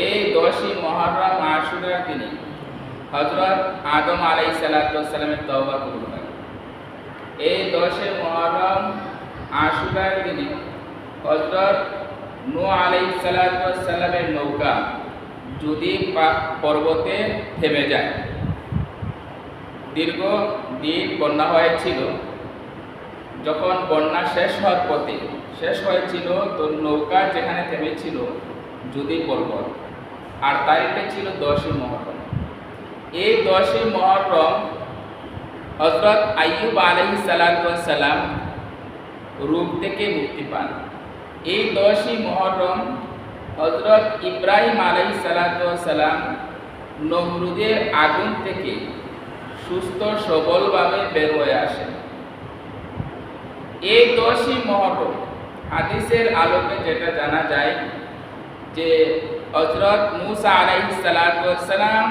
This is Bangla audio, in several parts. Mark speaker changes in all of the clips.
Speaker 1: এই 10ই মুহররম আশুরার দিনে হযরত আদম আলাইহিস সালাতু ওয়াস সালামের তওবা কবুল হয়। এই 10 মুহররম আশুরার দিনে হযরত নূহ আলাইহিস সালাতু ওয়াস সালামের নৌকা যদি পর্বতে থেমে যায়, দীর্ঘ দিন বন্যা হয়েছিল, যখন বন্যা শেষ হয়েছিল তো নৌকা যেখানে থেমেছিল যদি পর্বত, আর তারিখটা ছিল 10ই মুহররম। এই 10ই মুহররম হযরত আইয়ুব আলাইহিস সালাতু ওয়াস সালাম রোগ থেকে মুক্তি পান। এই 10ই মুহররম হযরত ইব্রাহিম আলাইহিস সালাতু ওয়াস সালাম নমরুদের আগুন থেকে সুস্থ সবলভাবে বের হয়ে আসেন। এই 10ই মুহররম হাদিসের আলোকে যেটা জানা যায় যে হযরত মূসা আলাইহিস সালাতু ওয়াস সালাম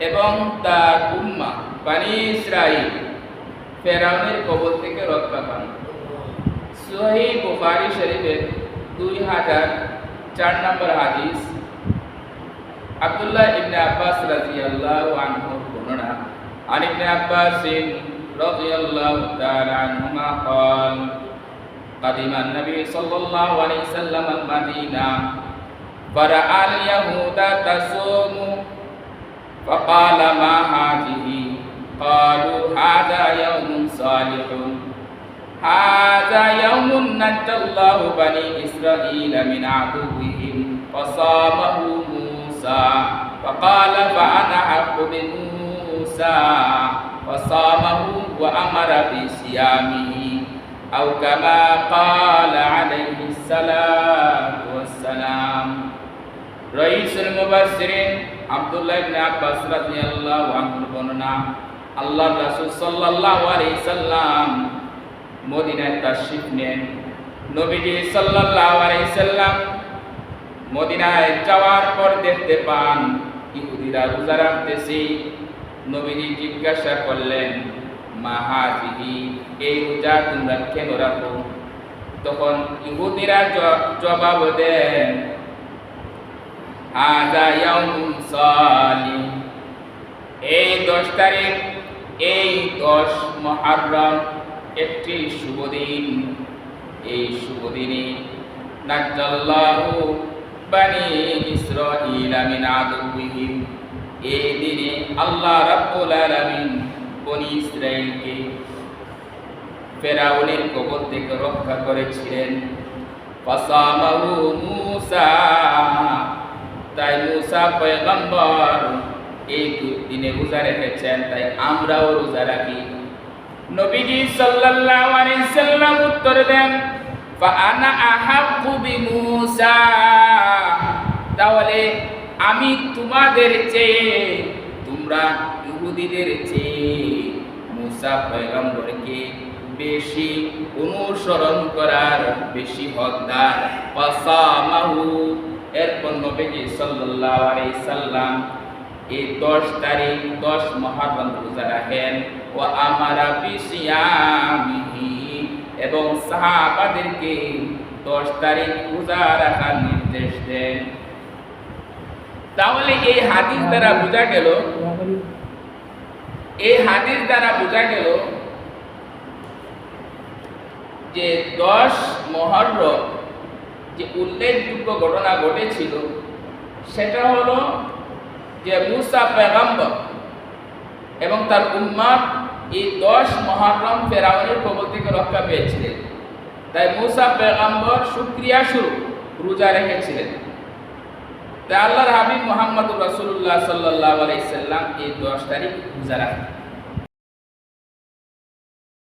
Speaker 1: এবং তার উম্মাহ বনী ইসরাঈল ফেরাউনের কবল থেকে রক্ষা পান। সহিহ বুখারী শরীফের 2004 নম্বর হাদিস, আব্দুল্লাহ ইবনে আব্বাস রাদিয়াল্লাহু আনহু বর্ণনা, আন ইবনে আব্বাস রাদিয়াল্লাহু তাআলা আনহুমা قال قدم النبي صلى الله عليه وسلم المدينة فرأى اليهود تصوم فقال ما هذه؟ قالوا هذا يوم صالح، هذا يوم نجى الله بني إسرائيل من عدوهم فصامه موسى فقال فأنا أحق بموسى فصامه وأمر بصيامه أو كما قال عليه الصلاة والسلام। রইসুল মুফাসসিরিন আব্দুল্লাহ ইবনে আব্বাস রাদিয়াল্লাহু আনহু বর্ণনা, আল্লাহর রাসূল সাল্লাল্লাহু আলাইহি সাল্লাম মদিনায় তাশরীফ নেন। নবীজি সাল্লাল্লাহু আলাইহি সাল্লাম মদিনায় যাওয়ার পর দেখতে পান ইহুদিরা রোজা রাখতেছে। নবীজি জিজ্ঞাসা করলেন, মা হাযিহি, এই রোজা তোমরা কেন রাখো? তখন ইহুদিরা জবাব দেন, হাযা ইয়াউমুন সালিহ, এই 10 তারিখ, এই 10 মুহররম একটি শুভ দিন। এই শুভ দিনে নাজ্জাল্লাহু বনী ইসরাঈল মিন আদুবিহিম, এই দিনে আল্লাহ রাব্বুল আলামিন বনী ইসরাঈলকে ফেরাউনের কবল থেকে রক্ষা করেছিলেন। ফাসামাহু মূসা, তাই মূসা পয়গম্বর এই দিনে রোজা রেখেছেন, তাই আমরাও রোজা রাখি। নবীজি সাল্লাল্লাহু আলাইহি সাল্লাম উত্তর দেন, ফাআনা আহাক্কু বিমূসা, তাহলে আমি তোমাদের চেয়ে, তোমরা ইহুদিদের চেয়ে মূসা পয়গম্বরকে বেশি অনুসরণ করার বেশি হকদার। ফাসামাহু, এরপর নবীজি সাল্লাল্লাহু আলাইহি সাল্লাম এই 10 তারিখ 10 মুহররম রোজা রাখেন। ওয়া আমারা বিসিয়ামিহি, এবং সাহাবাদেরকে 10 তারিখ রোজা রাখার নির্দেশ দেন। তাহলে এই হাদিস দ্বারা বোঝা গেল যে 10 মুহররম যে উল্লেখযোগ্য ঘটনা ঘটেছিল সেটা হলো যে মূসা পয়গম্বর এবং তার উম্মাহ এই 10 মুহররম ফেরাউনের কবল থেকে রক্ষা পেয়েছিলেন। তাই মূসা পয়গম্বর শুকরিয়া স্বরূপ রোজা রেখেছিলেন। তাই আল্লাহর হাবিব মুহাম্মদুর রাসূলুল্লাহ সাল্লাল্লাহু আলাইহি সাল্লাম এই 10 তারিখ রোজা রাখেন।